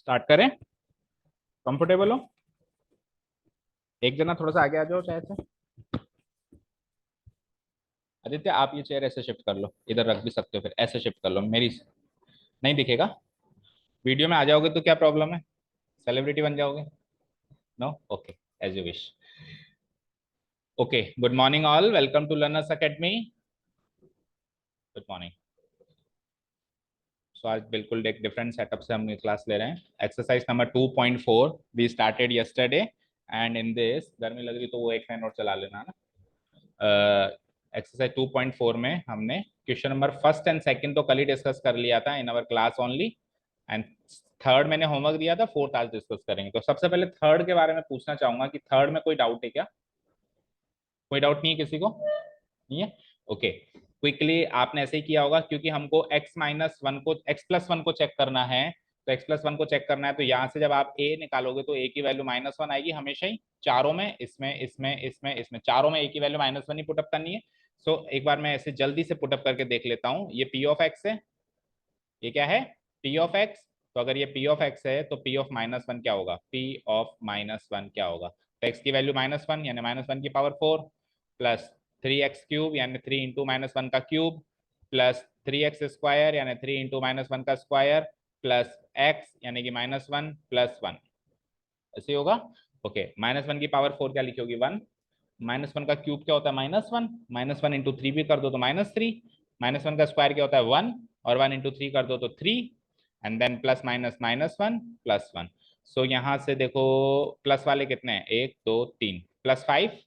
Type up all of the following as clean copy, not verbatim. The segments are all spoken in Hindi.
स्टार्ट करें। कंफर्टेबल हो? एक जना थोड़ा सा आगे आ जाओ शायद से। आदित्य आप ये चेयर ऐसे शिफ्ट कर लो, इधर रख भी सकते हो, फिर ऐसे शिफ्ट कर लो। मेरी नहीं दिखेगा। वीडियो में आ जाओगे तो क्या प्रॉब्लम है? सेलिब्रिटी बन जाओगे? No, okay, as you wish. Okay, good morning all, welcome to learners academy. Good morning. So आज बिल्कुल एक डिफरेंट सेटअप से हम ये क्लास ले रहे हैं। Exercise number 2.4 we started yesterday, and in this, गर्मी लग रही तो वो एक फैन और चला लेना ना। एक्सरसाइज 2.4 में हमने question number first and second तो कल ही डिस्कस कर लिया था in our class only, and third मैंने होमवर्क दिया था, फोर्थ आज डिस्कस करेंगे। तो सबसे पहले थर्ड के बारे में पूछना चाहूंगा कि थर्ड में कोई डाउट है क्या? कोई डाउट नहीं है किसी को? नहीं है? ओके, क्विकली आपने ऐसे ही किया होगा, क्योंकि हमको x-1 को x+1 को चेक करना है। तो x+1 को चेक करना है, तो यहां से जब आप a निकालोगे तो a की वैल्यू -1 आएगी हमेशा ही, चारों में, इसमें इसमें इसमें इसमें चारों में a की वैल्यू -1 ही पुटअप करनी है। सो एक बार मैं ऐसे जल्दी से पुटअप करके देख लेता हूँ। ये p ऑफ x है। ये क्या है? p of x। तो अगर ये p ऑफ x है तो p ऑफ -1 क्या होगा? p ऑफ -1 क्या होगा? तो x की वैल्यू -1 यानी -1 की पावर 4, प्लस 3x³ यानी 3 इंटू -1 का क्यूब, प्लस 3x² यानी 3 इंटू -1 का स्क्वायर, प्लस x यानी कि -1 प्लस 1, ऐसे ही होगा। ओके, -1 की पावर 4 क्या लिखी होगी? 1। -1 का क्यूब क्या होता है? -1। -1 इंटू 3 भी कर दो तो -3। -1 का स्क्वायर क्या होता है? 1। और 1 इंटू 3 कर दो तो 3। And then plus minus -1 plus 1। So यहाँ से देखो, प्लस वाले कितने हैं? 1 2 3, प्लस 5।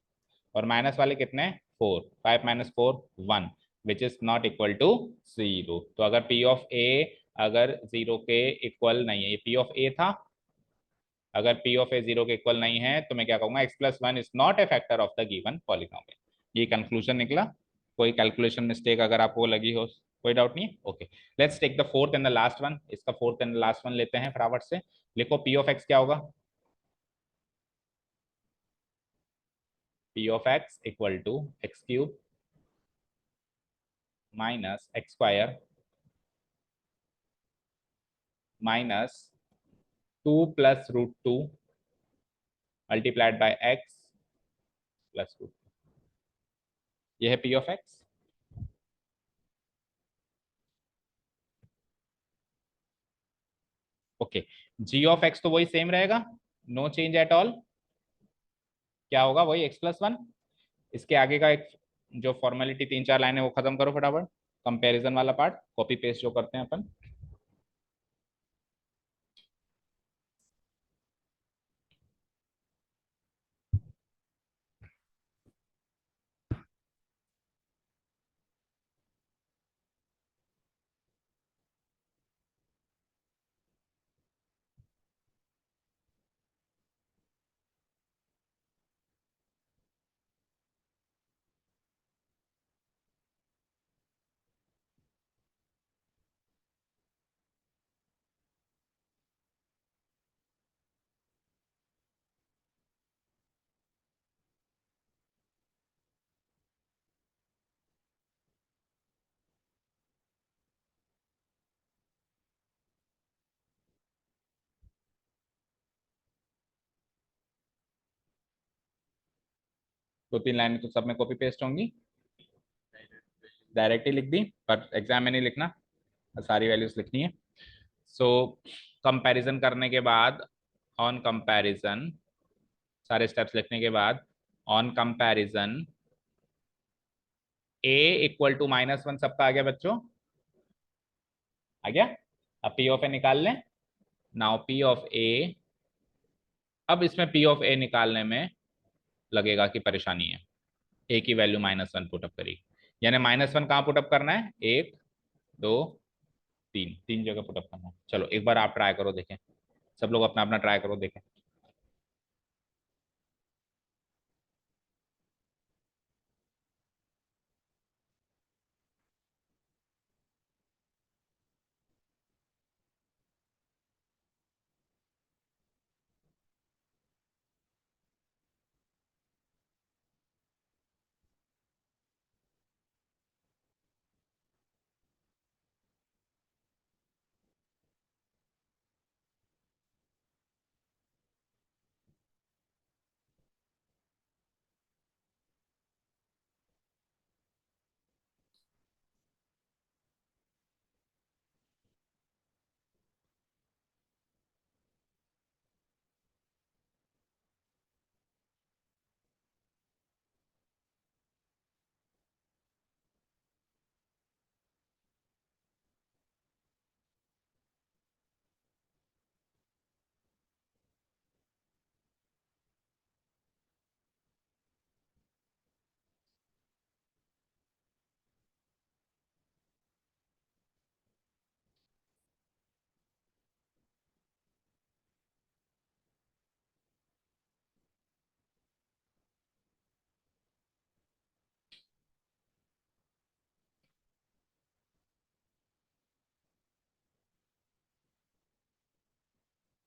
और माइनस वाले कितने हैं? 4। 5 minus 4 1, which is not equal to 0। तो अगर पी ऑफ ए अगर 0 के इक्वल नहीं है, ये पी ऑफ ए था, अगर पी ऑफ ए 0 के इक्वल नहीं है तो मैं क्या कहूंगा? x+1 is not a factor of the given polynomial. ये कंक्लूजन निकला। कोई कैलकुलेशन मिस्टेक अगर आपको लगी हो, कोई डाउट नहीं है? Okay, let's take the fourth and the last one. इसका फोर्थ एंड लास्ट वन लेते हैं फटाफट से। लिखो पी ऑफ एक्स क्या होगा? P of x equal to x³ minus x² minus 2 + √2 multiplied by x plus √2। यह है p of x. Okay, g of x तो वही सेम रहेगा, नो चेंज एट ऑल। क्या होगा? वही x+1। इसके आगे का एक जो फॉर्मेलिटी 3 4 लाइन है वो खत्म करो फटाफट। कंपैरिजन वाला पार्ट कॉपी पेस्ट जो करते हैं अपन। दो तीन लाइनें तो सब में कॉपी पेस्ट होंगी, डायरेक्ट ही लिख दी, पर एग्जाम में नहीं लिखना, सारी वैल्यूज लिखनी है। सो कंपैरिजन करने के बाद, ऑन कंपैरिजन, सारे स्टेप्स लिखने के बाद, on comparison a equal to -1 सबका आ गया बच्चों? आ गया? अब पी ऑफ ए निकाल लें। नाउ पी ऑफ ए, अब इसमें पी ऑफ ए निकालने में लगेगा कि परेशानी है। ए की वैल्यू -1 पुटअप करी, यानी -1 कहाँ पुटअप करना है? 1 2 3, तीन जगह पुटअप करना है। चलो एक बार आप ट्राई करो, देखें। सब लोग अपना अपना ट्राई करो, देखें।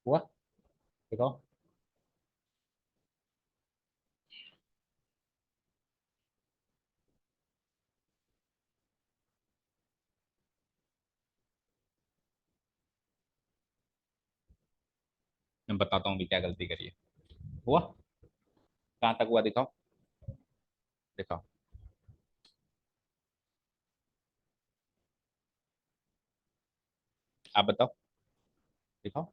हुआ? देखो, मैं बताता हूँ भी क्या गलती करी है। हुआ? कहाँ तक हुआ दिखाओ, दिखाओ। आप बताओ, दिखाओ।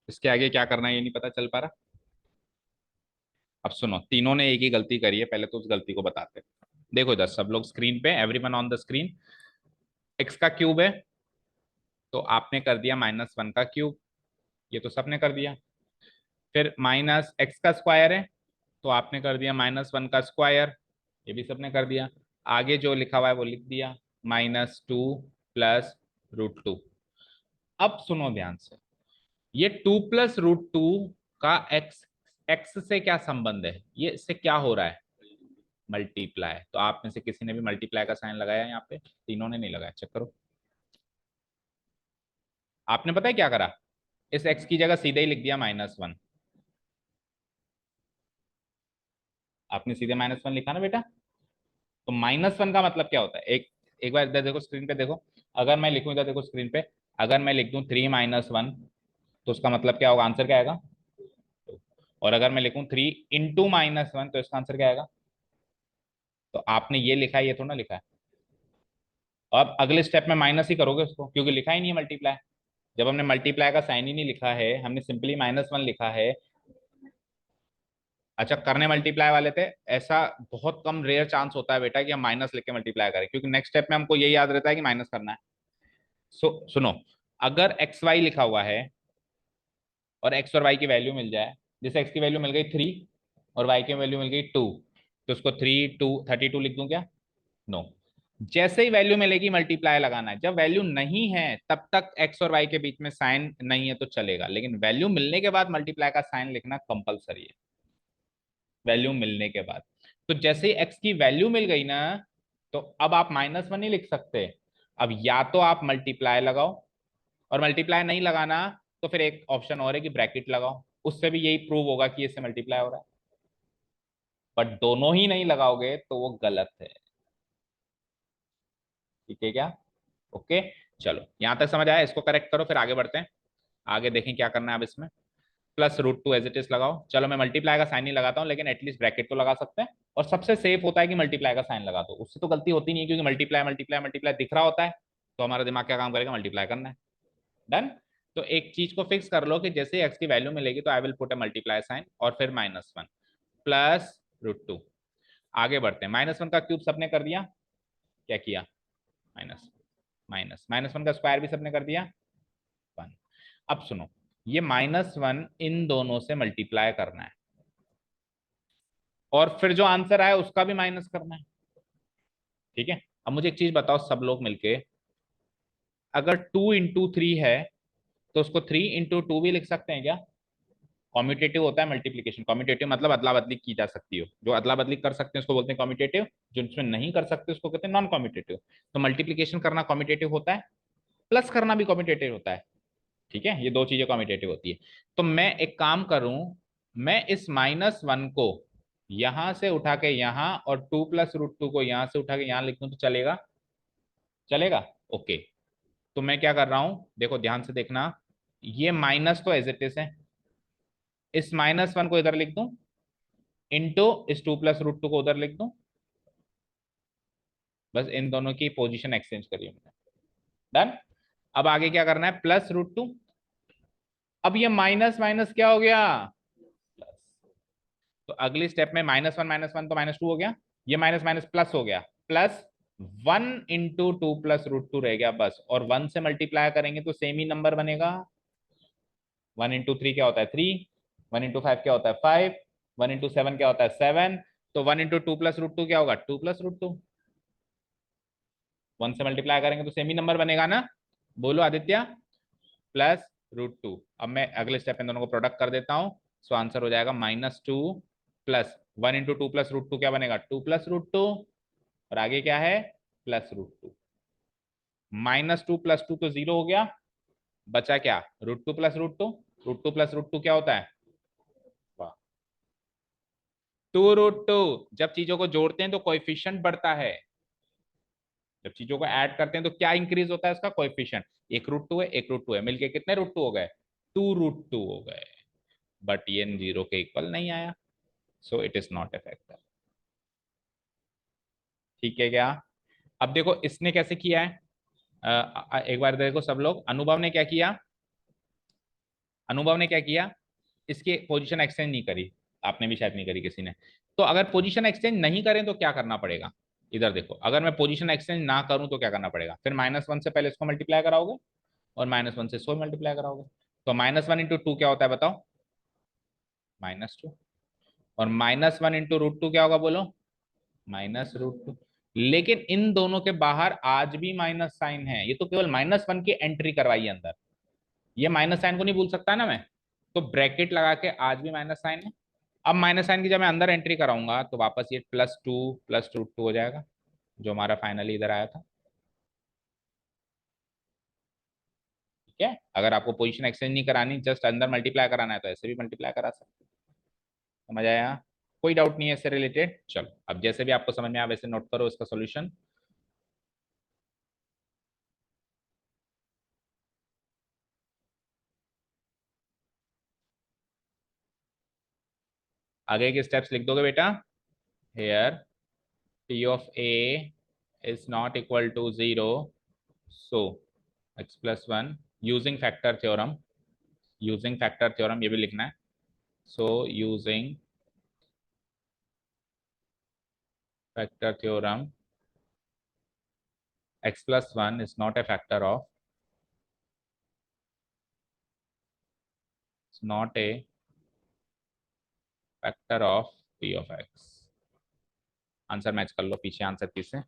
इसके आगे क्या करना है ये नहीं पता चल पा रहा। अब सुनो, तीनों ने एक ही गलती करी है, पहले तो उस गलती को बताते हैं। देखो इधर सब लोग स्क्रीन पे, everyone on the screen. X का क्यूब है, तो आपने कर दिया -1 का क्यूब, ये तो सबने कर दिया। फिर माइनस एक्स का स्क्वायर है, तो आपने कर दिया -1 का स्क्वायर, ये भी सबने कर दिया। आगे जो लिखा हुआ है वो लिख दिया, -2 प्लस √2। अब सुनो ध्यान से, ये 2 प्लस √2 का एक्स एक्स से क्या संबंध है, ये इससे क्या हो रहा है? मल्टीप्लाई। तो आप में से किसी ने भी मल्टीप्लाई का साइन लगाया यहाँ पे? तीनों ने नहीं लगाया, चेक करो। आपने पता है क्या करा, इस एक्स की जगह सीधे ही लिख दिया -1। आपने सीधे -1 लिखा ना बेटा। तो -1 का मतलब क्या होता है, एक एक बार इधर देखो, स्क्रीन पे देखो। अगर मैं लिखूं, इधर देखो स्क्रीन पे, अगर मैं लिख दूं 3 - 1, तो उसका मतलब क्या होगा, आंसर क्या आएगा? और अगर मैं लिखूं 3 × -1, तो इसका आंसर क्या आएगा? तो आपने ये लिखा है, ये थोड़ा ना लिखा है। अब अगले स्टेप में माइनस ही करोगे उसको, क्योंकि लिखा ही नहीं है मल्टीप्लाई। जब हमने मल्टीप्लाई का साइन ही नहीं लिखा है, हमने सिंपली -1 लिखा है। अच्छा, करने मल्टीप्लाई वाले थे, ऐसा बहुत कम रेयर चांस होता है बेटा कि हम माइनस लिख के मल्टीप्लाई करें, क्योंकि नेक्स्ट स्टेप में हमको ये याद रहता है कि माइनस करना है। सुनो, अगर एक्स वाई लिखा हुआ है और एक्स और वाई की वैल्यू मिल जाए, जैसे एक्स की वैल्यू मिल गई 3 और वाई की वैल्यू मिल गई 2, तो उसको 32 लिख दूं क्या? नो। जैसे ही वैल्यू मिलेगी मल्टीप्लाई लगाना है, जब वैल्यू नहीं है तब तक एक्स और वाई के बीच में साइन नहीं है तो चलेगा, लेकिन वैल्यू मिलने के बाद मल्टीप्लाई का साइन लिखना कंपलसरी है, वैल्यू मिलने के बाद। तो जैसे ही एक्स की वैल्यू मिल गई ना, तो अब आप -1 नहीं लिख सकते। अब या तो आप मल्टीप्लाई लगाओ, और मल्टीप्लाई नहीं लगाना तो फिर एक ऑप्शन और है कि ब्रैकेट लगाओ, उससे भी यही प्रूव होगा कि इससे मल्टीप्लाई हो रहा है। बट दोनों ही नहीं लगाओगे तो वो गलत है। ठीक है क्या? ओके, चलो यहां तक समझ आया, इसको करेक्ट करो, फिर आगे बढ़ते हैं। आगे देखें क्या करना है अब इसमें। +√2 एज इट इज लगाओ। चलो मैं मल्टीप्लाई का साइन नहीं लगाता हूँ, लेकिन एटलीस्ट ब्रैकेट तो लगा सकते हैं। और सबसे सेफ होता है कि मल्टीप्लाई का साइन लगा दो, उससे तो गलती होती नहीं है, क्योंकि मल्टीप्लाई मल्टीप्लाई मल्टीप्लाई दिख रहा होता है, तो हमारा दिमाग क्या काम करेगा, मल्टीप्लाई करना है। डन। तो एक चीज को फिक्स कर लो कि जैसे एक्स की वैल्यू मिलेगी तो I will put a multiply sign, और फिर -1 +√2। आगे बढ़ते हैं, -1 का क्यूब सबने कर दिया, क्या किया? माइनस माइनस -1 का स्क्वायर भी सबने कर दिया, 1। अब सुनो, ये -1 इन दोनों से मल्टीप्लाई करना है, और फिर जो आंसर आया उसका भी माइनस करना है। ठीक है, अब मुझे एक चीज बताओ सब लोग मिलके, अगर 2 × 3 है तो उसको 3 × 2 भी लिख सकते हैं क्या? कॉम्यूटेटिव होता है मल्टीप्लीकेशन, कॉम्यूटेटिव मतलब अदला बदली की जा सकती हो, जो अदला बदली कर सकते हैं उसको बोलते हैं कॉम्यूटेटिव, जो इसमें नहीं कर सकते उसको कहते हैं नॉन कॉम्यूटेटिव। तो मल्टीप्लीकेशन करना कॉम्यूटेटिव होता है, प्लस करना भी कॉम्यूटेटिव होता है। ठीक है, ये दो चीजें कॉम्यूटेटिव होती है। तो मैं एक काम करूं, मैं इस -1 को यहां से उठा के यहां, और 2 +√2 को यहां से उठा के यहां लिख दूं तो चलेगा? चलेगा, ओके। तो मैं क्या कर रहा हूं, देखो ध्यान से देखना, ये माइनस तो एज इट इज है, इस -1 को इधर लिख दूं, इंटू इस 2 +√2 को उधर लिख दूं, बस इन दोनों की पोजीशन एक्सचेंज करिए मैंने। डन। अब आगे क्या करना है, +√2। अब ये माइनस माइनस क्या हो गया, प्लस। तो अगली स्टेप में -1 तो -2 हो गया, ये माइनस माइनस प्लस हो गया, +1 × 2 +√2 रह गया बस, और 1 से मल्टीप्लाई करेंगे तो सेम ही नंबर बनेगा। 1 × 3 क्या होता है, 3। 1 × 5 क्या होता है, 5। 1 × 7 क्या होता है, 7। तो 1 × 2 +√2 क्या होगा, 2 +√2। 1 से मल्टीप्लाई करेंगे तो सेम ही नंबर बनेगा ना, बोलो आदित्य। +√2। अब मैं अगले स्टेप में दोनों को प्रोडक्ट कर देता हूं, सो आंसर हो जाएगा -2 प्लस 1 × 2 +√2 क्या बनेगा, 2 +√2, और आगे क्या है, +√2। -2 + 2 तो 0 हो गया, बचा क्या, √2 + √2, √2 + √2 क्या होता है, 2√2। जब चीजों को जोड़ते हैं तो कोएफिशिएंट बढ़ता है, जब चीजों को ऐड करते हैं तो क्या इंक्रीज होता है उसका कोएफिशिएंट। एक √2 है, एक √2 है, मिलके कितने √2 हो गए, 2√2 हो गए। बट ये जीरो के इक्वल नहीं आया, so it is not a factor. ठीक है क्या। अब देखो इसने कैसे किया है, एक बार देखो सब लोग, अनुभव ने क्या किया, अनुभव ने क्या किया, इसकी पोजीशन एक्सचेंज नहीं करी, आपने भी शायद नहीं करी किसी ने। तो अगर पोजीशन एक्सचेंज नहीं करें तो क्या करना पड़ेगा, इधर देखो, अगर मैं पोजीशन एक्सचेंज ना करूं तो क्या करना पड़ेगा, फिर -1 से पहले इसको मल्टीप्लाई कराओगे और -1 से इसको मल्टीप्लाई कराओगे। तो -1 × 2 क्या होता है बताओ, -2। और -1 × √2 क्या होगा बोलो, -√2। लेकिन इन दोनों के बाहर आज भी माइनस साइन है, ये तो केवल -1 की एंट्री करवाई है अंदर, ये माइनस साइन को नहीं भूल सकता ना मैं, तो ब्रैकेट लगा के आज भी माइनस साइन है। अब माइनस साइन की जब मैं अंदर एंट्री कराऊंगा तो वापस ये +2 + √2 हो जाएगा, जो हमारा फाइनली इधर आया था। ठीक है, अगर आपको पोजीशन एक्सचेंज नहीं करानी, जस्ट अंदर मल्टीप्लाई कराना है तो ऐसे भी मल्टीप्लाई करा सकते हैं। समझ आया, कोई डाउट नहीं है इससे रिलेटेड। चलो अब जैसे भी आपको समझ में आया वैसे नोट करो इसका सॉल्यूशन। आगे के स्टेप्स लिख दोगे बेटा, hair P(a) is not equal to 0, so x+1 using factor theorem, using factor theorem ये भी लिखना है, so using factor theorem x+1 is not a factor of, it's not a factor of p of x। Answer match कर लो पीछे आंसर किससे,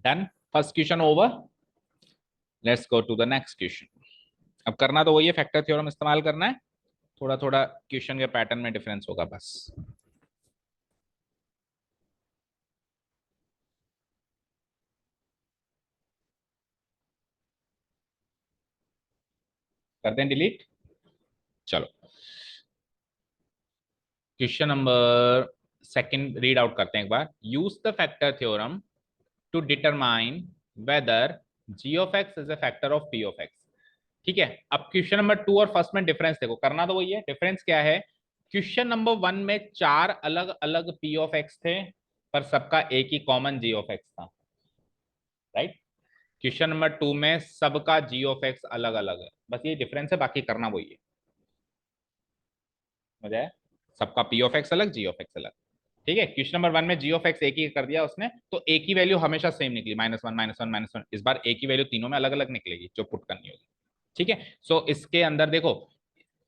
done, first question over. Let's go to the next question. अब करना तो वही है, फैक्टर थ्योरम इस्तेमाल करना है, थोड़ा थोड़ा क्वेश्चन के पैटर्न में डिफरेंस होगा बस। कर दें डिलीट। चलो question number second read out करते हैं एक बार। Use the factor theorem to determine whether g of x is a factor of p of x। ठीक है, अब क्वेश्चन नंबर 2 और फर्स्ट में डिफरेंस देखो, करना तो वही है, डिफरेंस क्या है, क्वेश्चन नंबर 1 में 4 अलग अलग p ऑफ x थे, पर सबका एक ही कॉमन g ऑफ x था, राइट। क्वेश्चन नंबर 2 में सबका g ऑफ x अलग अलग है, बस ये डिफरेंस है, बाकी करना वही है। समझ आया, सबका p ऑफ x अलग, g ऑफ x अलग। ठीक है, क्वेश्चन नंबर 1 में g ऑफ x एक ही कर दिया उसने, तो एक ही वैल्यू हमेशा सेम निकली, -1 -1 -1। इस बार एक ही वैल्यू तीनों में अलग अलग निकलेगी जो पुट करनी होगी। ठीक है, सो इसके अंदर देखो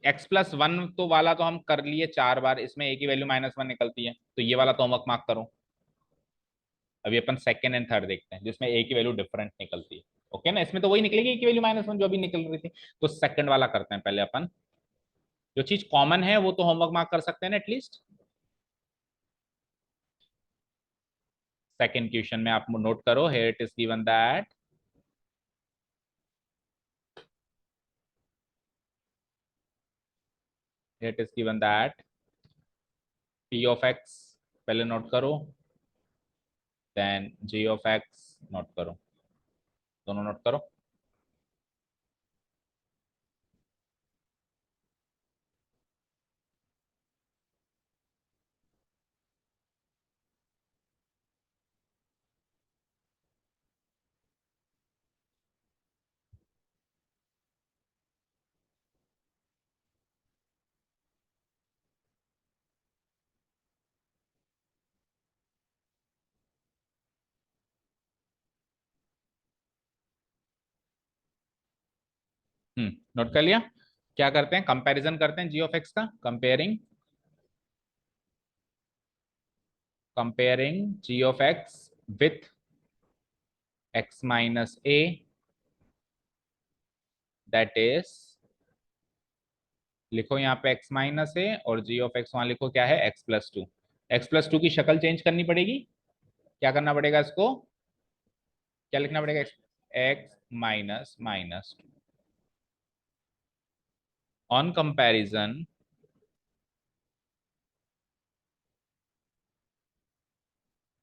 x+1 तो वाला तो हम कर लिए 4 बार, इसमें एक ही वैल्यू -1 निकलती है, तो ये वाला तो होमवर्क मार्क करो। अभी अपन सेकंड एंड थर्ड देखते हैं जिसमें एक ही वैल्यू डिफरेंट निकलती है। ओके ना, इसमें तो वही निकलेगी एक ही वैल्यू -1 जो अभी निकल रही थी। तो सेकंड वाला करते हैं पहले अपन, जो चीज कॉमन है वो तो होमवर्क मार्क कर सकते हैं ना एटलीस्ट। सेकंड क्वेश्चन में आप नोट करो, here it is given that here it is given that p of x पहले नोट करो, then g of x note करो, दोनों नोट करो। नोट कर लिया। क्या करते हैं, कंपैरिजन करते हैं जी ऑफ एक्स का, comparing g of x with x minus a, that is, लिखो यहाँ पे एक्स माइनस ए, और जी ऑफ एक्स वहां लिखो क्या है, x plus two. X plus two की शक्ल चेंज करनी पड़ेगी। क्या करना पड़ेगा इसको, क्या लिखना पड़ेगा, x minus minus two. On comparison,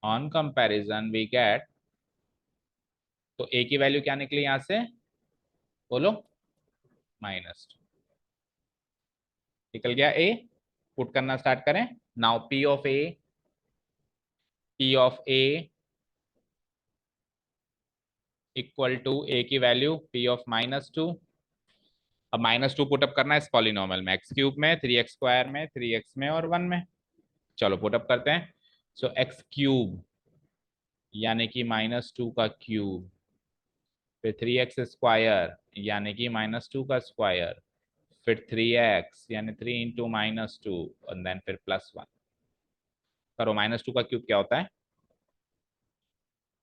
on comparison we get, तो ए की वैल्यू क्या निकली यहां से, बोलो, माइनस टू। निकल गया ए। पुट करना स्टार्ट करें। Now p of A, P of a equal to a की value p of minus two. अब माइनस टू पुटअप करना है इस पॉलिनोमियल में, एक्स क्यूब में, थ्री एक्स स्क्वायर में, थ्री एक्स में और वन में। चलो पुटअप करते हैं। सो एक्स क्यूब यानी कि माइनस टू का क्यूब, फिर थ्री एक्स स्क्वायर यानी कि माइनस टू का स्क्वायर, फिर थ्री एक्स यानी थ्री इंटू माइनस टू, और देन फिर प्लस वन। करो, माइनस टू का क्यूब क्या होता है,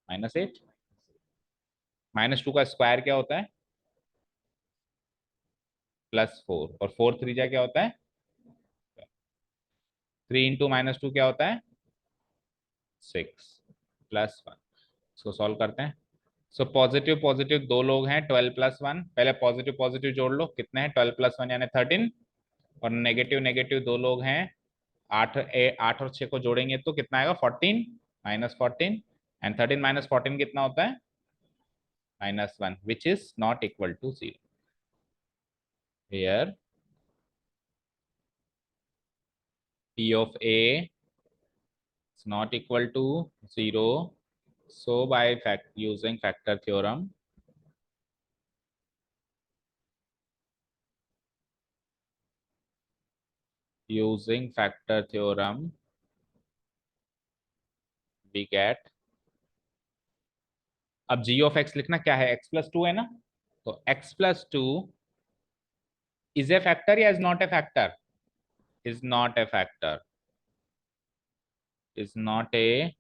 माइनस एट। माइनस टू का स्क्वायर क्या होता है, प्लस फोर, और फोर थ्री जा क्या होता है, थ्री इंटू माइनस टू क्या होता है, सिक्स, प्लस वन। इसको सॉल्व करते हैं। सो पॉजिटिव पॉजिटिव दो लोग हैं, ट्वेल्व प्लस वन, पहले पॉजिटिव पॉजिटिव जोड़ लो, कितने हैं, ट्वेल्व प्लस वन यानी थर्टीन। और नेगेटिव नेगेटिव दो लोग हैं, आठ और छह को जोड़ेंगे तो कितना आएगा, fourteen, minus fourteen. And thirteen minus fourteen कितना होता है, minus one, which is not equal to zero. Here p of a is not equal to zero. So by using factor theorem, using factor theorem we get, अब g of x लिखना क्या है, x प्लस टू है ना, तो x plus two is a factor या is not a factor, is not a factor, is not a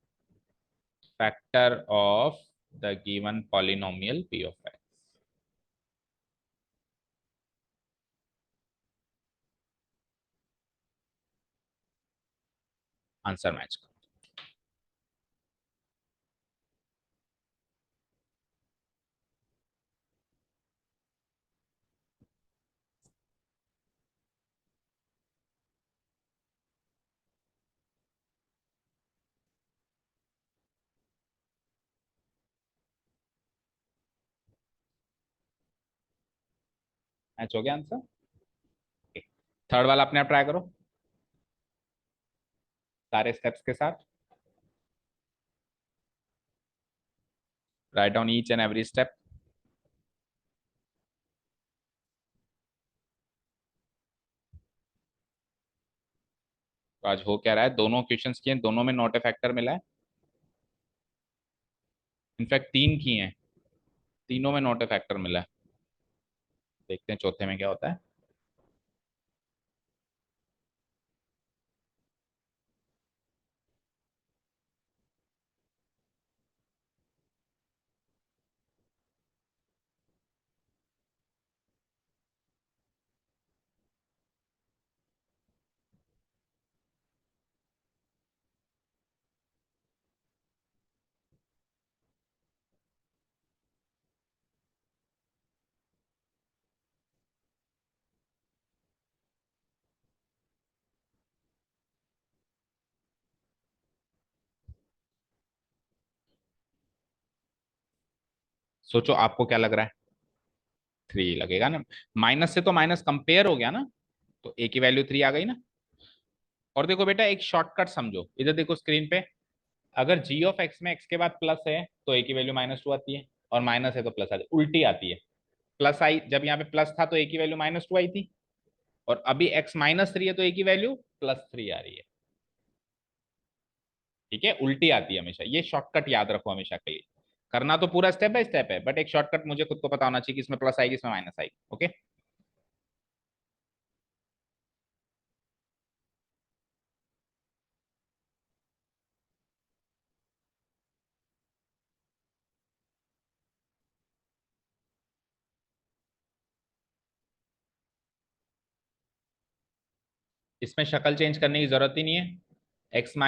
factor of the given polynomial p of x। Answer match match हो गया आंसर। थर्ड वाला अपने आप ट्राई करो सारे स्टेप्स के साथ, write down each and every step. तो आज हो क्या रहा है, दोनों क्वेश्चंस किए, दोनों में नॉट ए फैक्टर मिला है, इनफैक्ट तीन किए हैं, तीनों में नॉट ए फैक्टर मिला है। देखते हैं चौथे में क्या होता है। सोचो आपको क्या लग रहा है, थ्री लगेगा ना, माइनस से तो माइनस कंपेयर हो गया ना, तो ए की वैल्यू थ्री आ गई ना। और देखो बेटा एक शॉर्टकट समझो, इधर देखो स्क्रीन पे, अगर g ऑफ x में x के बाद प्लस है तो a की वैल्यू माइनस टू आती है, और माइनस है तो प्लस आती है, उल्टी आती है। प्लस आई, जब यहाँ पे प्लस था तो a की वैल्यू माइनस टू आई थी, और अभी x माइनस थ्री है तो a की वैल्यू प्लस थ्री आ रही है। ठीक है, उल्टी आती है हमेशा, ये शॉर्टकट याद रखो हमेशा के लिए। करना तो पूरा स्टेप बाय स्टेप है, बट एक शॉर्टकट मुझे खुद को पता होना चाहिए कि इसमें प्लस आएगी इसमें माइनस आएगी। ओके, इसमें शक्ल चेंज करने की जरूरत ही नहीं है। x-a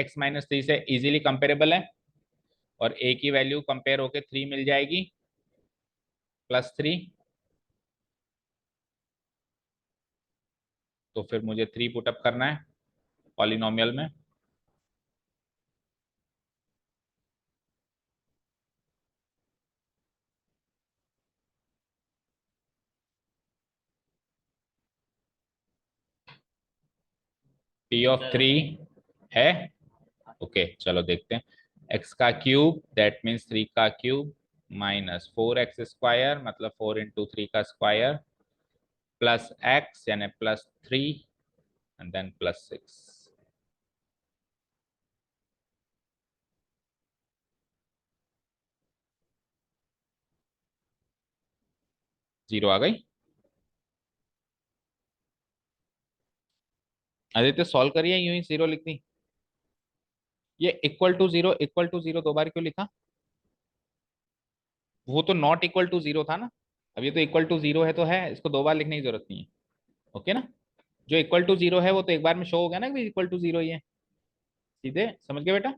x-3 से इजीली कंपेरेबल है, और a की वैल्यू कंपेयर होके 3 मिल जाएगी, +3। तो फिर मुझे 3 पुटअप करना है पॉलिनोमियल में। p(3) है। ओके, चलो देखते हैं। x का क्यूब दैट मीन्स 3 का क्यूब, -4x² मतलब 4 × 3 का स्क्वायर, प्लस x यानी +3, एंड देन +6। 0 आ गई। आदित्य सॉल्व करिए, यूं ही 0 लिख दी। ये इक्वल टू जीरो दो बार क्यों लिखा? वो तो नॉट इक्वल टू जीरो था ना। अब ये तो इक्वल टू जीरो है तो है, इसको दो बार लिखने की जरूरत नहीं है। ओके ना, जो इक्वल टू जीरो है वो तो एक बार में शो हो गया ना कि इक्वल टू जीरो ही है। सीधे समझ गए बेटा।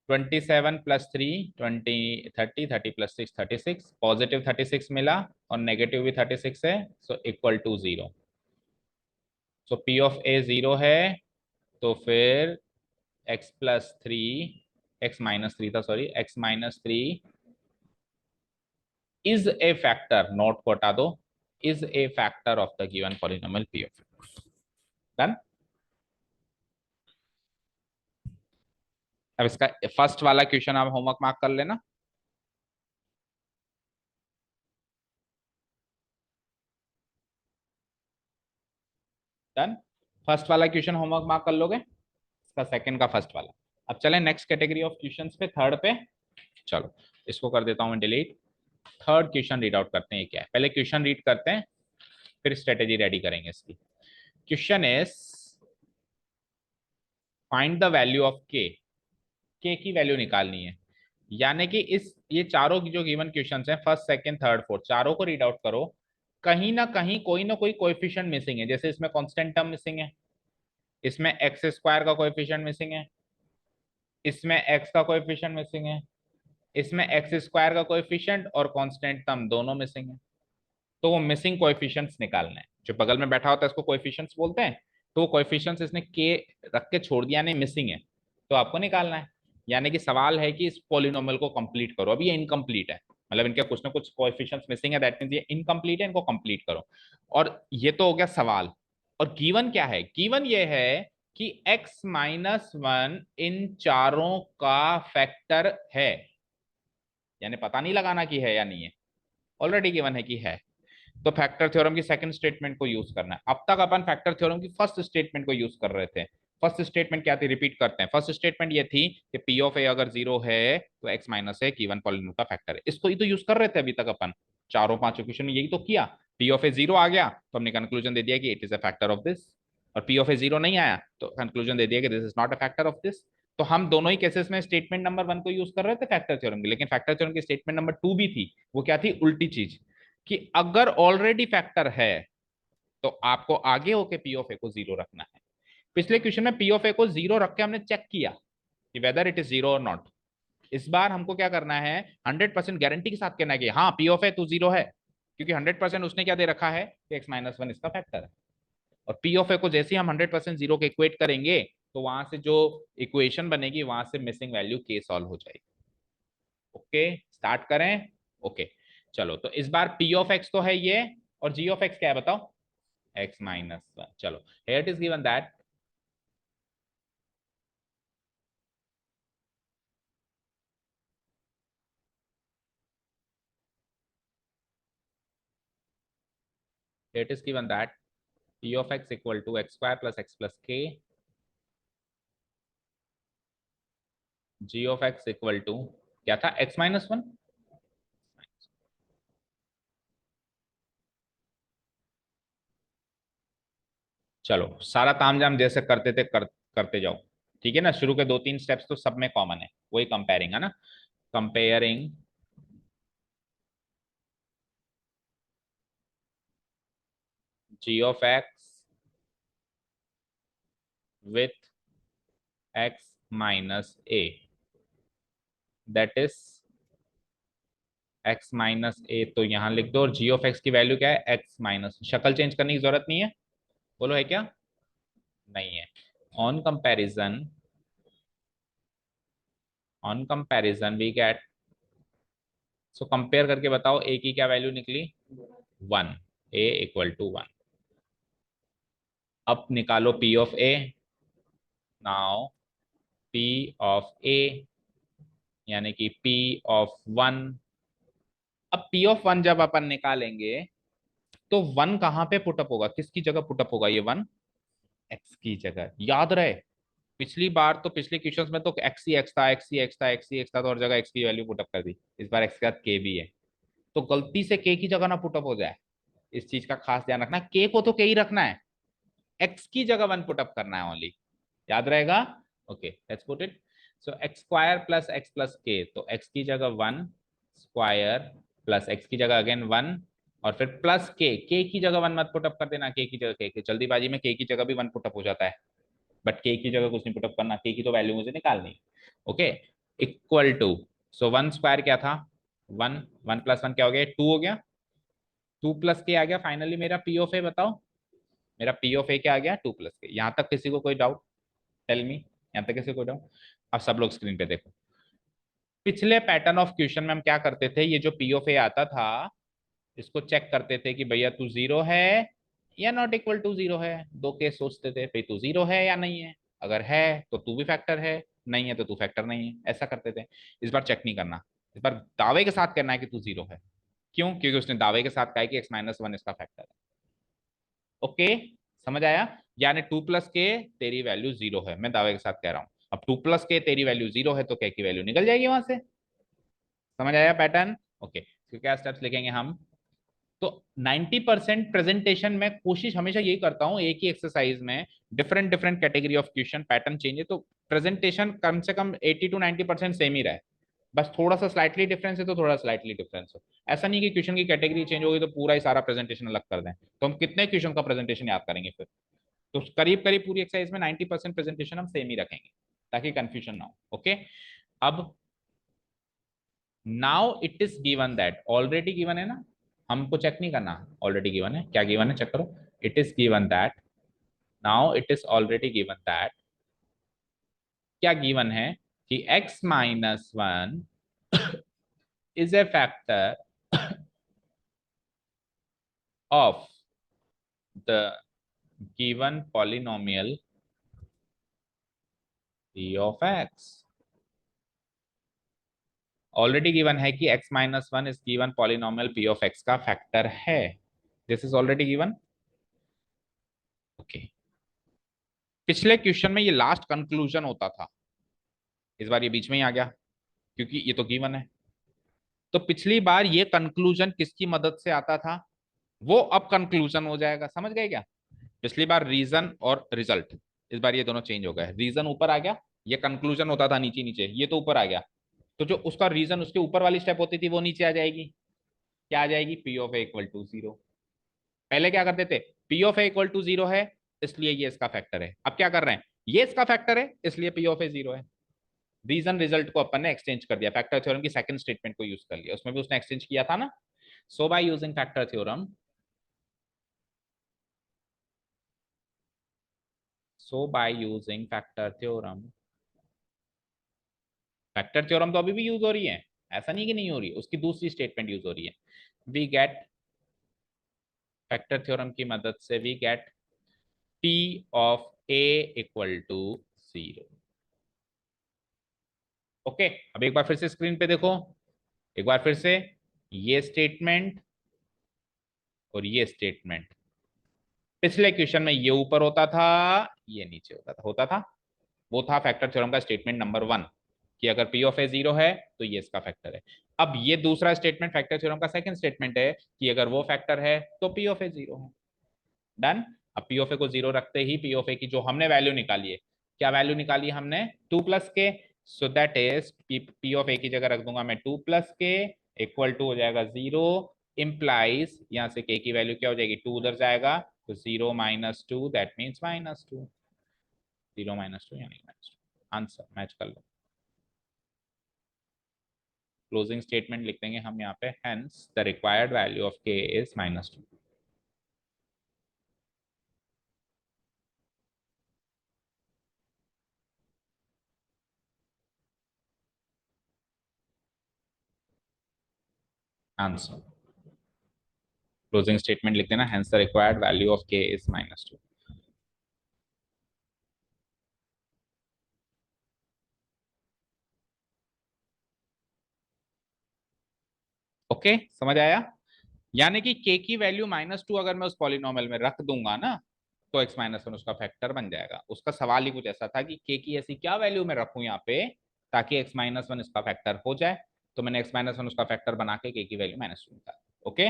27 + 3 30, 30 + 6 36, पॉजिटिव 36 मिला और नेगेटिव भी 36 है, so equal to zero. So p(a) 0 है, तो फिर x+3, x-3 था, sorry, x-3 is a factor, note को हटा दो, is a factor of the given polynomial p of x। Done. अब इसका फर्स्ट वाला क्वेश्चन आप होमवर्क मार्क कर लेना। डन। फर्स्ट वाला क्वेश्चन होमवर्क मार्क कर लोगे, इसका सेकंड का फर्स्ट वाला। अब चले नेक्स्ट कैटेगरी ऑफ क्वेश्चंस पे, थर्ड पे। चलो, इसको कर देता हूं मैं delete. Third question read out करते हैं, ये क्या है, पहले क्वेश्चन रीड करते हैं फिर स्ट्रेटेजी रेडी करेंगे इसकी। Question is find the value of के की वैल्यू निकालनी है। यानी कि इस ये चारों की जो गिवन क्वेश्चंस हैं, फर्स्ट सेकंड थर्ड फोर्थ, चारों को रीड आउट करो। कहीं ना कोई कोएफिशिएंट मिसिंग है, जैसे इसमें कांस्टेंट टर्म मिसिंग है, इसमें x² का कोएफिशिएंट मिसिंग है, इसमें x का कोएफिशिएंट मिसिंग है, इसमें x² का कोएफिशिएंट और कांस्टेंट टर्म दोनों मिसिंग है। तो वो मिसिंग कोएफिशिएंट्स निकालना है। जो बगल में बैठा होता है उसको कोएफिशिएंट्स बोलते हैं। तो वो कोएफिशिएंट्स इसने के रख के छोड़ दिया, नहीं मिसिंग है, तो आपको निकालना है। यानी कि सवाल है कि इस पॉलिनोमियल को कंप्लीट करो। अभी ये इनकम्प्लीट है, मतलब इनके कुछ ना कुछ कोएफिशिएंट्स मिसिंग है, दैट मींस ये इनकम्प्लीट है, इनको कंप्लीट करो। और ये तो हो गया सवाल। और गिवन क्या है? गिवन ये है कि x-1 इन चारों का फैक्टर है। यानी पता नहीं लगाना कि है या नहीं है, ऑलरेडी गिवन है कि है। तो फैक्टर थ्योरम की सेकंड स्टेटमेंट को यूज करना है। अब तक अपन फैक्टर थ्योरम की फर्स्ट स्टेटमेंट को यूज कर रहे थे। फर्स्ट स्टेटमेंट क्या थी, रिपीट करते हैं। फर्स्ट स्टेटमेंट ये थी कि p(a) अगर जीरो है तो x-a गिवन पॉलिनोमियल का फैक्टर है। इसको ही तो यूज कर रहे थे अभी तक अपन, चारों पांचों क्वेश्चन में यही तो किया। p(a) जीरो आ गया तो हमने कंक्लूजन दे दिया कि it is a factor of this, और p(a) जीरो नहीं आया तो कंक्लूजन दे दिया कि this is not a factor of this. तो हम दोनों ही केसेस में स्टेटमेंट नंबर 1 को यूज कर रहे थे फैक्टर थ्योरम की, लेकिन फैक्टर थ्योरम की स्टेटमेंट नंबर 2 भी थी। वो क्या थी? उल्टी चीज, कि अगर ऑलरेडी फैक्टर है तो आपको आगे होके p(a) को जीरो रखना है। पिछले क्वेश्चन में p(a) को जीरो रख के हमने चेक किया कि वेदर इट इज जीरो और नॉट। इस बार हमको क्या करना है, 100% गारंटी के साथ कहना है कि हाँ p(a) तो जीरो है, क्योंकि 100% उसने क्या दे रखा है कि x-1 इसका फैक्टर है। और p(a) को जैसे ही हम 100% जीरो के इक्वेट करेंगे तो वहां से जो इक्वेशन बनेगी वहां से मिसिंग वैल्यू k सॉल्व हो जाएगी। ओके, स्टार्ट करें। ओके, चलो, तो इस बार p(x) तो है ये, और g(x) क्या है बताओ? x-1। चलो, here it is given that here it is given that p(x) equal to x² + x + k g of x equal to क्या था, एक्स माइनस वन। चलो सारा तामझाम जैसे करते थे करते जाओ। ठीक है ना, शुरू के दो तीन स्टेप्स तो सब में कॉमन है, वही कंपेयरिंग है ना। Comparing g of x with x minus a, that is x minus a, तो यहां लिख दो। और जी ऑफ एक्स की वैल्यू क्या है, एक्स माइनस, शक्ल चेंज करने की जरूरत नहीं है, बोलो है क्या, नहीं है। On comparison, on comparison we get, so compare करके बताओ ए की क्या वैल्यू निकली, one, a equal to one. अब निकालो p of a, now p of a यानी कि पी ऑफ वन। अब पी ऑफ वन जब अपन निकालेंगे तो वन कहां पे पुटअप होगा, किसकी जगह पुटअप होगा ये वन, एक्स की जगह, याद रहे। पिछली बार तो पिछले क्वेश्चंस में तो एक्स ही एक्स था, एक्स ही एक्स था, एक्स ही एक्स था, तो और जगह एक्स की वैल्यू पुटअप कर दी। इस बार एक्स के साथ के भी है, तो गलती से के की जगह ना पुटअप हो जाए, इस चीज का खास ध्यान रखना, के को तो के ही रखना है, एक्स की जगह वन पुटअप करना है ओनली, याद रहेगा। Okay let's put it, so x square plus x plus के, तो एक्स की जगह वन स्क्वायर प्लस एक्स की जगह अगेन वन, और फिर प्लस के की जगह वन मत पुटअप कर देना, के की जगह के जल्दीबाजी में के की जगह भी वन पुटअप हो जाता है, बट के की जगह कुछ नहीं पुटअप करना, के की तो वैल्यू मुझे निकालनी है। Okay, equal to, so one square क्या था, वन, वन प्लस वन क्या हो गया, टू हो गया, टू प्लस के आ गया, फाइनली मेरा पी ऑफ ए बताओ, मेरा पी ऑफ ए क्या आ गया, टू प्लस के। यहां तक किसी को कोई डाउट, टेल मी, यहां तक किसी को डाउट। अब सब लोग स्क्रीन पे देखो, पिछले पैटर्न ऑफ क्वेश्चन में हम क्या करते थे, ये जो पी ऑफ ए आता था इसको चेक करते थे कि भैया तू जीरो है या नॉट इक्वल टू जीरो है, दो केस सोचते थे, भाई तू जीरो है या नहीं है, अगर है तो तू भी फैक्टर है, नहीं है तो तू फैक्टर नहीं है, ऐसा करते थे। इस बार चेक नहीं करना, इस बार दावे के साथ करना है कि तू जीरो है। क्यों, क्योंकि उसने दावे के साथ कहा है कि एक्स माइनस वन इसका फैक्टर है। ओके, समझ आया, यानी टू प्लस के तेरी वैल्यू जीरो है, मैं दावे के साथ कह रहा हूं। अब टू प्लस के तेरी वैल्यू जीरो है तो क्या की वैल्यू निकल जाएगी वहां से, समझ आया पैटर्न। ओके, तो क्या स्टेप्स लिखेंगे हम, तो 90% प्रेजेंटेशन में कोशिश हमेशा यही करता हूं, एक ही एक्सरसाइज में different different category of question pattern change है, तो प्रेजेंटेशन कम से कम 80 to 90% सेम ही रहे, बस थोड़ा सा स्लाइटली डिफरेंस है तो थोड़ा स्लाइटली डिफरेंस हो। ऐसा नहीं कि क्वेश्चन की कैटेगरी चेंज होगी तो पूरा ही सारा प्रेजेंटेशन अलग कर दें, तो हम कितने क्वेश्चन का प्रेजेंटेशन याद करेंगे फिर। तो करीब करीब पूरी एक्सरसाइज में 90% प्रेजेंटेशन हम सेम ही रखेंगे ताकि कंफ्यूजन ना हो। ओके, अब now it is given that, already given है ना, हमको चेक नहीं करना, ऑलरेडी गिवन है, क्या गिवन है चेक करो, it is given that, now it is already given that, क्या गिवन है कि x minus one is a factor of the given polynomial p of x, already given है कि x minus one is given polynomial p of x का फैक्टर है, this is already given. Okay, पिछले क्वेश्चन में ये लास्ट कंक्लूजन होता था, इस बार ये बीच में ही आ गया क्योंकि ये तो गिवन है। तो पिछली बार ये कंक्लूजन किसकी मदद से आता था, वो अब कंक्लूजन हो जाएगा, समझ गए क्या। पिछली बार रीजन और रिजल्ट, इस बार ये दोनों चेंज हो गए, रीजन ऊपर आ गया, ये कंक्लूजन होता था नीचे नीचे, ये तो ऊपर आ गया, तो जो उसका रीजन उसके ऊपर वाली स्टेप होती थी वो नीचे आ जाएगी, क्या आ जाएगी, p of a equal to zero. पहले क्या करते थे, p of a equal to zero है इसलिए ये इसका फैक्टर है, अब क्या कर रहे हैं, ये इसका फैक्टर है इसलिए पी ऑफ ए जीरो है। रीजन रिजल्ट को अपन ने एक्सचेंज कर दिया, फैक्टर थ्योरम की सेकंड स्टेटमेंट को यूज कर लिया, उसमें भी उसने एक्सचेंज किया था ना। So by using factor theorem, so by using factor theorem, factor theorem तो अभी भी यूज हो रही है, ऐसा नहीं कि नहीं हो रही, उसकी दूसरी स्टेटमेंट यूज हो रही है। वी गेट, फैक्टर थ्योरम की मदद से we get p of a equal to zero. Okay, अब एक बार फिर से स्क्रीन पे देखो, एक बार फिर से, ये स्टेटमेंट और ये स्टेटमेंट, पिछले क्वेश्चन में ये ऊपर होता था ये नीचे होता था, वो था फैक्टर थ्योरम का स्टेटमेंट नंबर वन, कि अगर पी ऑफ ए जीरो है तो ये इसका फैक्टर है। अब ये दूसरा स्टेटमेंट फैक्टर थ्योरम का सेकंड स्टेटमेंट है कि अगर वो फैक्टर है तो पी ऑफ ए जीरो है। डन। अब पी ऑफ ए को जीरो रखते ही पी ऑफ ए की जो हमने वैल्यू निकाली है, क्या वैल्यू निकाली हमने, two plus k. So that is P of a की जगह रख दूंगा मैं two plus k, equal to हो जाएगा जीरो। इंप्लाइज यहां से के की वैल्यू क्या हो जाएगी, टू उधर जाएगा तो zero minus two, that means minus two. Zero minus two यानी माइनस टू। आंसर मैच कर लो। क्लोजिंग स्टेटमेंट लिख देंगे हम यहाँ पे, hence the required value of k is minus two. Answer closing statement लिख देना, hence the required value of k is minus two. Okay, समझ आया। यानी कि के की वैल्यू माइनस टू अगर मैं उस पॉलिनोमियल में रख दूंगा ना, तो एक्स माइनस वन उसका फैक्टर बन जाएगा। उसका सवाल ही कुछ ऐसा था कि के की ऐसी क्या वैल्यू मैं रखूं यहाँ पे ताकि एक्स माइनस वन इसका फैक्टर हो जाए। तो मैंने एक्स माइनस वन उसका फैक्टर बना के की वैल्यू माइनस टू निकाल। ओके,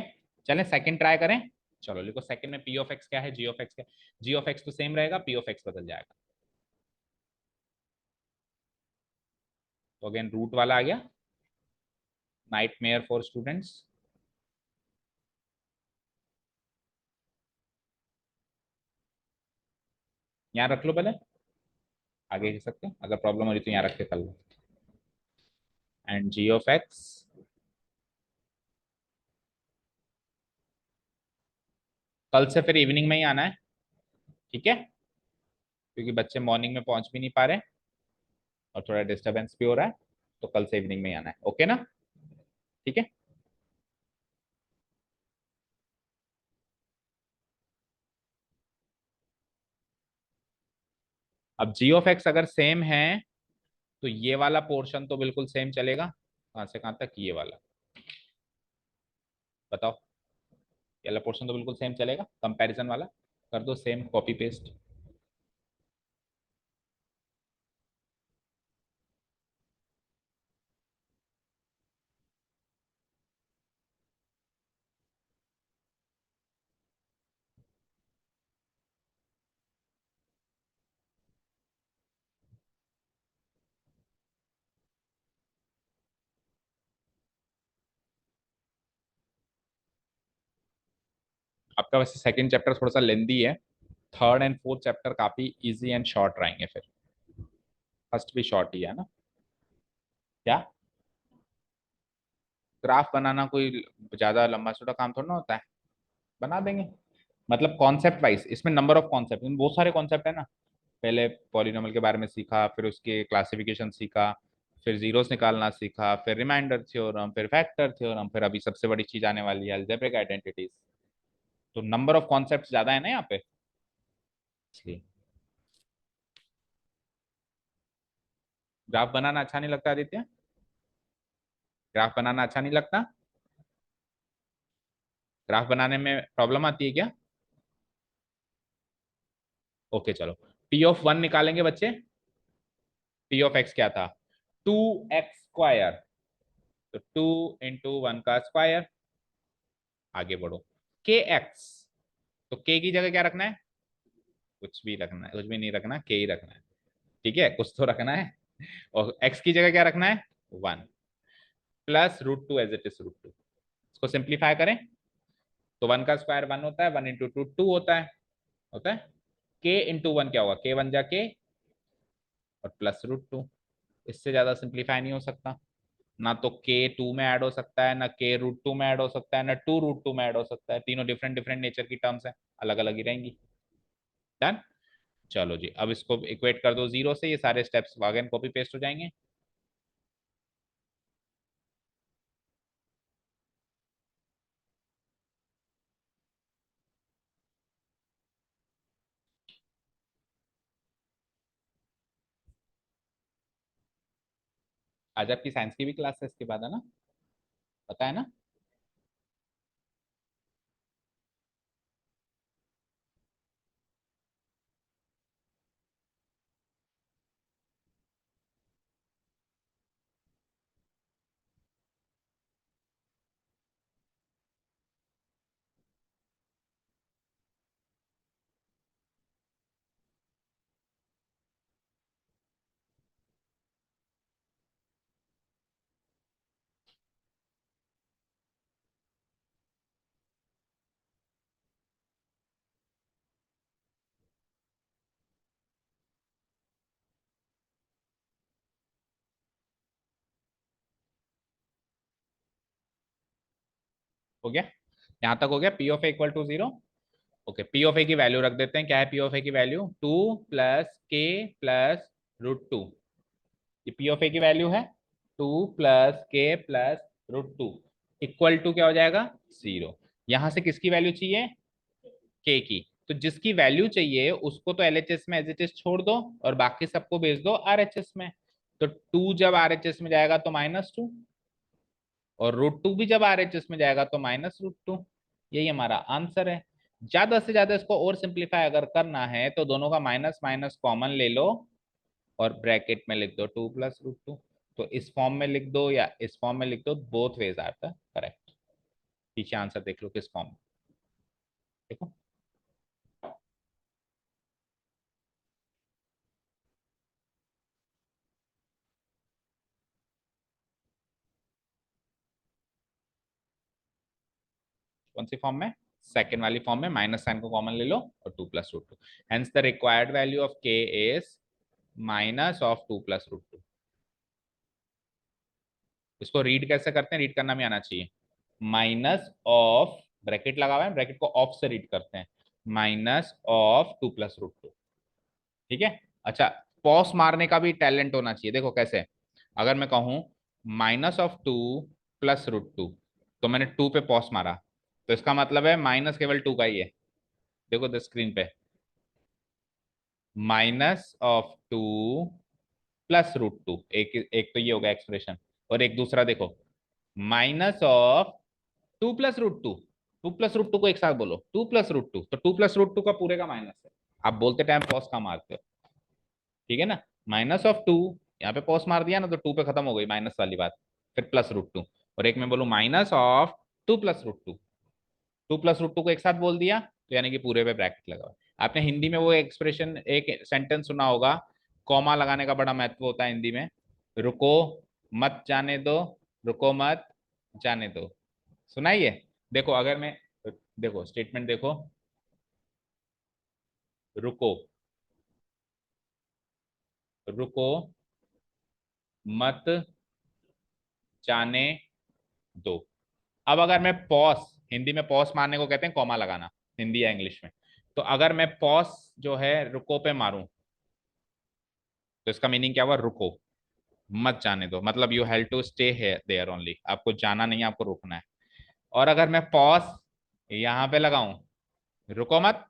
चलें सेकंड ट्राई करें। चलो लिखो, सेकंड में पी ऑफ एक्स क्या है, जी ऑफ एक्स क्या है। जी ऑफ एक्स तो सेम रहेगा, पी ऑफ एक्स बदल जाएगा। तो अगेन रूट वाला आ गया, नाइट मेयर फॉर स्टूडेंट्स। यहाँ रख लो पहले, आगे लिख सकते हैं, अगर प्रॉब्लम हो रही तो यहाँ रख के कर लो। एंड जी ऑफ एक्स, कल से फिर इवनिंग में ही आना है, ठीक है, क्योंकि बच्चे मॉर्निंग में पहुंच भी नहीं पा रहे और थोड़ा डिस्टरबेंस भी हो रहा है। तो कल से इवनिंग में ही आना है, ओके ना। ठीक है। अब जी ऑफ एक्स अगर सेम है तो ये वाला पोर्शन तो बिल्कुल सेम चलेगा, कहां से कहां तक, ये वाला। बताओ, ये वाला पोर्शन तो बिल्कुल सेम चलेगा, कंपैरिजन वाला कर दो सेम, कॉपी पेस्ट। आपका वैसे सेकंड चैप्टर थोड़ा सा लेंदी है, थर्ड एंड फोर्थ चैप्टर काफी इजी एंड शॉर्ट रहेंगे फिर। फर्स्ट भी शॉर्ट ही है ना। क्या, ग्राफ बनाना कोई ज्यादा लंबा छोटा काम थोड़ा ना होता है, बना देंगे। मतलब कॉन्सेप्ट वाइज इसमें नंबर ऑफ कॉन्सेप्ट, बहुत सारे कॉन्सेप्ट है ना। पहले पॉलिनोमियल के बारे में सीखा, फिर उसके क्लासिफिकेशन सीखा, फिर जीरोस निकालना सीखा, फिर रिमाइंडर थ्योरम, फिर फैक्टर थ्योरम, फिर अभी सबसे बड़ी चीज आने वाली है अलजेब्रिक आइडेंटिटीज। तो नंबर ऑफ कॉन्सेप्ट ज्यादा है ना यहाँ पे, इसलिए। ग्राफ बनाना अच्छा नहीं लगता आदित्य, ग्राफ बनाना अच्छा नहीं लगता, ग्राफ बनाने में प्रॉब्लम आती है क्या। ओके चलो, पी ऑफ वन निकालेंगे बच्चे। पी ऑफ एक्स क्या था, टू एक्स स्क्वायर, तो टू इंटू वन का स्क्वायर। आगे बढ़ो, के एक्स, तो के की जगह क्या रखना है, कुछ भी रखना है, कुछ भी नहीं रखना, के ही रखना है। ठीक है, कुछ तो रखना है। और एक्स की जगह क्या रखना है, one, plus root two as it is root two. इसको सिंप्लीफाई करें तो वन का स्क्वायर वन होता है, वन इंटू टू टू होता है। के इंटू वन क्या होगा, के वन जा के और प्लस रूट टू। इससे ज्यादा सिंप्लीफाई नहीं हो सकता। ना तो के टू में ऐड हो सकता है, ना के रूट टू में ऐड हो सकता है, ना टू रूट टू में ऐड हो सकता है। तीनों डिफरेंट डिफरेंट नेचर की टर्म्स हैं, अलग अलग ही रहेंगी। डन। चलो जी, अब इसको इक्वेट कर दो जीरो से, ये सारे स्टेप्स अगेन कॉपी पेस्ट हो जाएंगे। आज आपकी साइंस की भी क्लास है इसके बाद, है ना, पता है ना। हो गया, यहाँ तक हो गया। P of a equal to zero. Okay, P of a की वैल्यू रख देते हैं। क्या है पी ऑफ ए की value? Two plus k plus root two. ये पी ऑफ ए की वैल्यू है, two plus k plus root two, equal to क्या हो जाएगा? जीरो। यहां से किसकी वैल्यू चाहिए? के की। तो जिसकी वैल्यू चाहिए उसको तो एलएचएस में एज इट इज छोड़ दो और बाकी सबको भेज दो आरएचएस में। तो टू जब आरएचएस में जाएगा तो माइनस टू, और रूट टू भी जब आरएचएस में जाएगा तो माइनस रूट टू। यही हमारा आंसर है। ज्यादा से ज्यादा इसको और सिंप्लीफाई अगर करना है तो दोनों का माइनस माइनस कॉमन ले लो और ब्रैकेट में लिख दो टू प्लस रूट टू। तो इस फॉर्म में लिख दो या इस फॉर्म में लिख दो, both ways are the correct. पीछे आंसर देख लो किस फॉर्म में। देखो, कौन सी फॉर्म में? सेकेंड वाली फॉर्म में माइनस साइन को कॉमन ले लो और two plus root two. Hence the required value of k is minus of two plus root two. इसको रीड कैसे करते हैं? रीड करना भी आना चाहिए। माइनस ऑफ, ब्रैकेट लगा हुआ है, ब्रैकेट को ऑफ से रीड करते हैं, minus of two plus root two. ठीक है। अच्छा, पॉस मारने का भी टैलेंट होना चाहिए। देखो कैसे, अगर मैं कहूं minus of two plus root two, तो मैंने टू पे पॉस मारा, तो इसका मतलब है माइनस केवल टू का ही है। देखो द स्क्रीन पे, minus of two plus root two, एक एक तो ये होगा एक्सप्रेशन, और एक दूसरा देखो, minus of two plus root two. Two plus root two को एक साथ बोलो, टू प्लस रूट टू, तो टू प्लस रूट टू का पूरे का माइनस है। आप बोलते टाइम पॉज का मारते हो, ठीक है ना? माइनस ऑफ टू, यहाँ पे पॉज मार दिया ना तो टू पे खत्म हो गई माइनस वाली बात, फिर प्लस रूट टू। और एक में बोलो minus of two plus root two, two plus root two को एक साथ बोल दिया तो यानी कि पूरे पे ब्रैकेट लगा हुआ है। आपने हिंदी में वो एक्सप्रेशन, एक सेंटेंस सुना होगा, कॉमा लगाने का बड़ा महत्व होता है हिंदी में। रुको मत जाने दो, रुको मत जाने दो, सुनाइए। देखो अगर मैं, देखो स्टेटमेंट देखो, रुको, रुको मत जाने दो। अब अगर मैं पॉज, हिंदी में पॉज मारने को कहते हैं कॉमा लगाना, हिंदी या इंग्लिश में। तो अगर मैं पॉज जो है रुको पे मारूं, तो इसका मीनिंग क्या हुआ? रुको मत जाने दो, मतलब यू हैव टू स्टे है देयर ओनली, आपको जाना नहीं है, आपको रुकना है। और अगर मैं पॉज यहाँ पे लगाऊं, रुको मत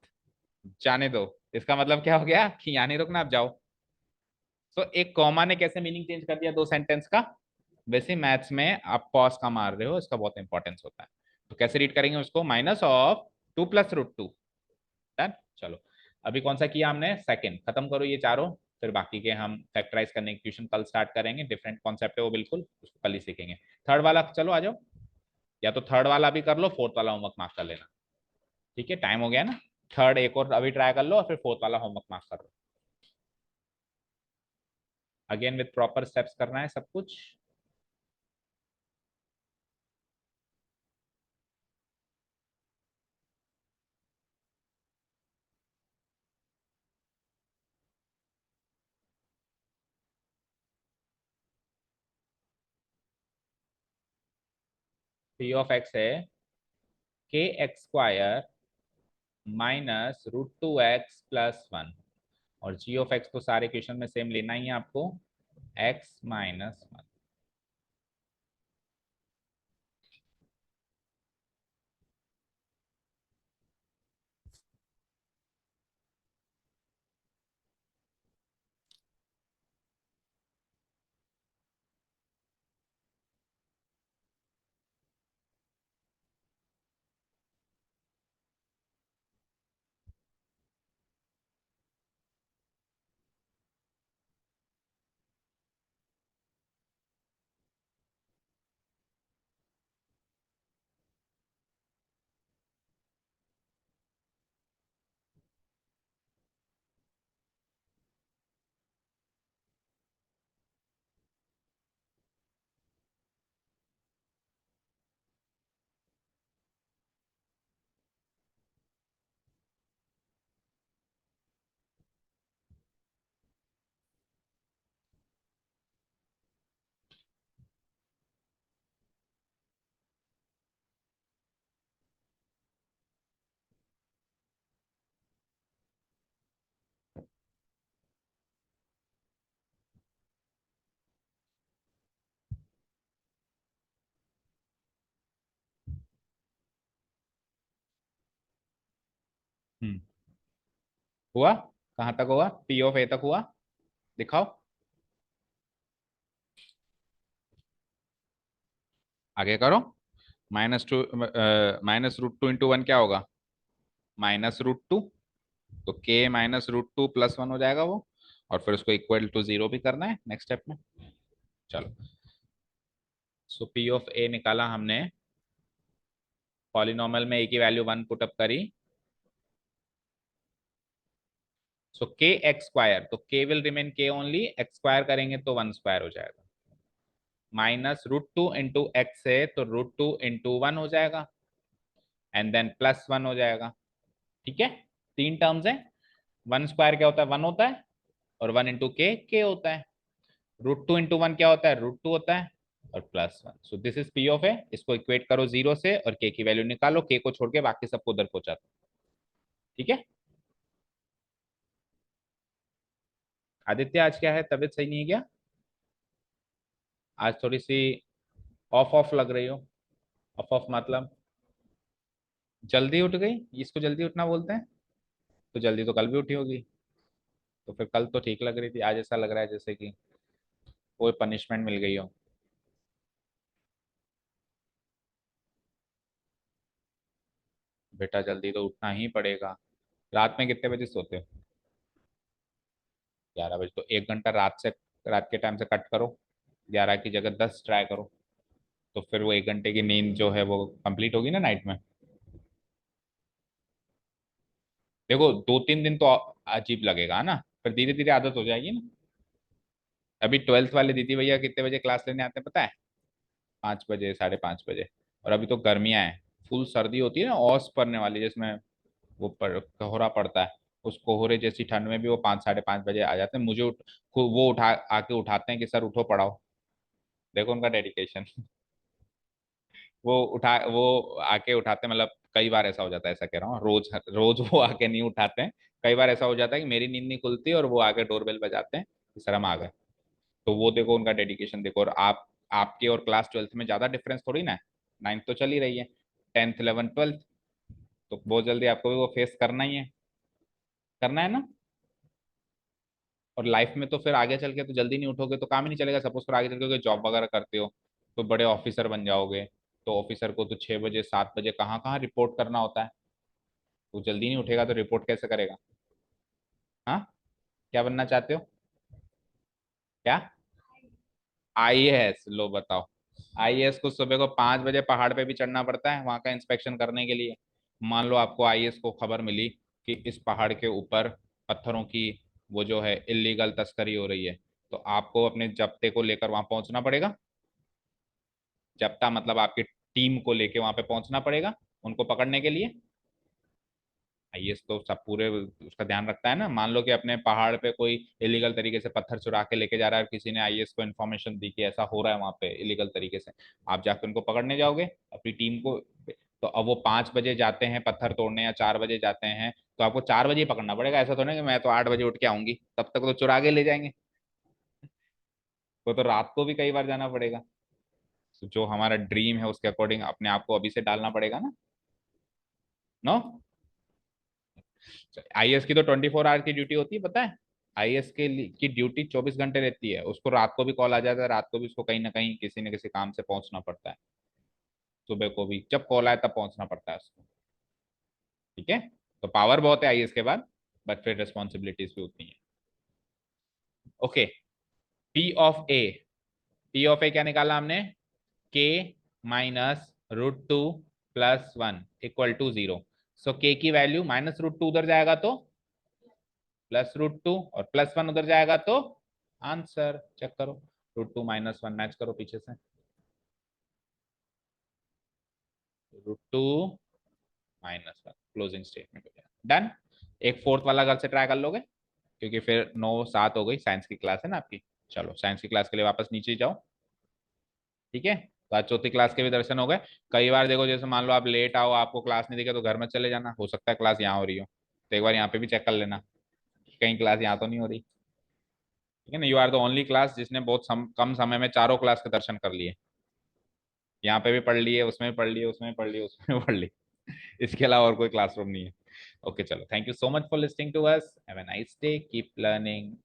जाने दो, इसका मतलब क्या हो गया कि यहाँ नहीं रुकना, आप जाओ। तो एक कॉमा ने कैसे मीनिंग चेंज कर दिया दो सेंटेंस का। वैसे मैथ्स में आप पॉज का मार रहे हो, इसका बहुत इंपॉर्टेंस होता है। तो कैसे रीड करेंगे उसको? Minus of two plus root two. Done. चलो, अभी कौन सा किया हमने? सेकंड। खत्म करो ये चारों, फिर बाकी के हम फैक्टराइज करने की ट्यूशन कल स्टार्ट करेंगे। डिफरेंट कॉन्सेप्ट है वो, बिल्कुल उसको कल ही सीखेंगे। थर्ड वाला चलो आ जाओ, या तो थर्ड वाला भी कर लो, फोर्थ वाला होमवर्क मार्क कर लेना। ठीक है, टाइम हो गया ना। थर्ड एक और अभी ट्राई कर लो और फिर फोर्थ वाला होमवर्क मार्क कर लो। अगेन विथ प्रॉपर स्टेप्स करना है सब कुछ। पी ऑफ एक्स है k x square minus root two x plus one, और जी ऑफ एक्स तो सारे क्वेश्चन में सेम लेना ही है आपको, एक्स माइनस वन। हम्म, हुआ? कहाँ तक हुआ? पी ऑफ ए तक हुआ? दिखाओ। आगे करो। -√2 क्या होगा? -√2। तो के -√2 +1 हो जाएगा वो। और फिर उसको इक्वल टू 0 भी करना है नेक्स्ट स्टेप में। चलो। सो पी ऑफ ए निकाला हमने। पॉलिनॉमियल में ए की वैल्यू 1 पुटअप करी। सो के एक्स स्क्वायर, तो के विल रिमेन के ओनली, एक्स स्क्वायर करेंगे तो 1 स्क्वायर हो जाएगा। -√2 × x है तो √2 × 1 हो जाएगा। एंड देन +1 हो जाएगा। ठीक है। तीन टर्म्स है। 1 स्क्वायर क्या होता है? 1 होता है। और 1 × के होता है। √2 × 1 क्या होता है? √2 होता है। और +1। So this is P of A. इसको इक्वेट करो 0 से और के की वैल्यू निकालो, के को छोड़ के बाकी सबको उधर पहुंचा दो। ठीक है। आदित्य आज क्या है, तबीयत सही नहीं है क्या? आज थोड़ी सी ऑफ ऑफ लग रही हो। ऑफ ऑफ मतलब जल्दी उठ गई? इसको जल्दी उठना बोलते हैं। तो जल्दी तो कल भी उठी होगी। तो फिर कल तो ठीक लग रही थी, आज ऐसा लग रहा है जैसे कि कोई पनिशमेंट मिल गई हो। बेटा जल्दी तो उठना ही पड़ेगा। रात में कितने बजे सोते हो? 11 बजे? तो 1 घंटा रात से, रात के टाइम से कट करो। 11 की जगह 10 ट्राई करो। तो फिर वो 1 घंटे की नींद जो है वो कंप्लीट होगी ना नाइट में। देखो 2-3 दिन तो अजीब लगेगा ना, फिर धीरे धीरे आदत हो जाएगी ना। अभी 12th वाले दीदी भैया कितने बजे क्लास लेने आते हैं पता है? 5 बजे, 5:30 बजे। और अभी तो गर्मियां हैं, फुल सर्दी होती है ना, औस पड़ने वाली, जिसमें वो कोहरा पड़ता है। उस कोहरे जैसी ठंड में भी वो 5-5:30 बजे आ जाते हैं। मुझे वो उठा आके उठाते हैं कि सर उठो पढ़ाओ। देखो उनका डेडिकेशन। वो आके उठाते हैं, मतलब कई बार ऐसा हो जाता है, ऐसा कह रहा हूँ, रोज रोज वो आके नहीं उठाते हैं। कई बार ऐसा हो जाता है कि मेरी नींद नहीं खुलती और वो आके डोरबेल बजाते हैं कि सर हम आ गए। तो वो देखो उनका डेडिकेशन देखो। और आपके और क्लास 12th में ज्यादा डिफरेंस थोड़ी ना है। 9th तो चल ही रही है, 10th 11th 12th। तो बहुत जल्दी आपको भी वो फेस करना ही है। करना है ना। और लाइफ में तो फिर आगे चल के तो जल्दी नहीं उठोगे तो काम ही नहीं चलेगा। सपोज फिर आगे चल के जॉब वगैरह करते हो तो बड़े ऑफिसर बन जाओगे। तो ऑफिसर को तो 6 बजे 7 बजे कहाँ कहाँ रिपोर्ट करना होता है। तो जल्दी नहीं उठेगा तो रिपोर्ट कैसे करेगा? हाँ। क्या बनना चाहते हो? क्या? आईएएस? लो बताओ। आईएएस को सुबह को 5 बजे पहाड़ पे भी चढ़ना पड़ता है वहां का इंस्पेक्शन करने के लिए। मान लो आपको आईएएस को खबर मिली कि इस पहाड़ के ऊपर पत्थरों की वो जो है इलीगल तस्करी हो रही है। तो आपको अपने जब्ते को लेकर वहां पहुंचना पड़ेगा। जब्ता मतलब आपकी टीम को लेके वहां पे पहुंचना पड़ेगा उनको पकड़ने के लिए। आईएएस तो सब पूरे उसका ध्यान रखता है ना। मान लो कि अपने पहाड़ पे कोई इलीगल तरीके से पत्थर चुरा के लेके जा रहा है और किसी ने आईएएस को इन्फॉर्मेशन दी कि ऐसा हो रहा है वहां पे इलीगल तरीके से। आप जाकर उनको पकड़ने जाओगे अपनी टीम को। तो अब वो 5 बजे जाते हैं पत्थर तोड़ने या 4 बजे जाते हैं तो आपको 4 बजे ही पकड़ना पड़ेगा। ऐसा तो नहीं कि मैं तो 8 बजे उठ के आऊंगी, तब तक तो चुरा के ले जाएंगे। तो रात को भी कई बार जाना पड़ेगा। तो जो हमारा ड्रीम है उसके अकॉर्डिंग अपने आप को अभी से डालना पड़ेगा ना। नो। आईएएस की तो 24 आवर की ड्यूटी होती है पता है। आईएएस की ड्यूटी 24 घंटे रहती है। उसको रात को भी कॉल आ जाता है, रात को भी उसको कहीं ना कहीं किसी न किसी काम से पहुंचना पड़ता है। सुबह को भी जब कॉल आए तब पहुंचना पड़ता है उसको। ठीक है। तो पावर बहुत है आईएएस के बाद, बट फिर रिस्पॉन्सिबिलिटीज भी उतनी है। Okay. P of A. P of A क्या निकाला हमने? के -√2 + 1 = 0। सो के की वैल्यू -√2 उधर जाएगा तो +√2 और +1 उधर जाएगा तो आंसर चेक करो। √2 - 1 मैच करो पीछे से। √2 - 1 क्लोजिंग स्टेटमेंट हो गया। डन। एक फोर्थ वाला घर से ट्राई कर लोगे? क्योंकि फिर 9-7 हो गई, साइंस की क्लास है ना आपकी। चलो साइंस की क्लास के लिए वापस नीचे जाओ। ठीक है। तो आज चौथी क्लास के भी दर्शन हो गए। कई बार देखो जैसे मान लो आप लेट आओ, आपको क्लास नहीं दिखे तो घर में चले जाना, हो सकता है क्लास यहाँ हो रही हो। तो एक बार यहाँ पे भी चेक कर लेना कि कहीं क्लास यहाँ तो नहीं हो रही। ठीक है ना। You are the only class जिसने बहुत कम समय में चारों क्लास के दर्शन कर लिए। यहाँ पे भी पढ़ लिए, उसमें भी पढ़ लिए, उसमें भी पढ़ लिए, उसमें भी पढ़ लिए। इसके अलावा और कोई क्लासरूम नहीं है। ओके चलो, thank you so much for listening to us, have a nice day, keep learning.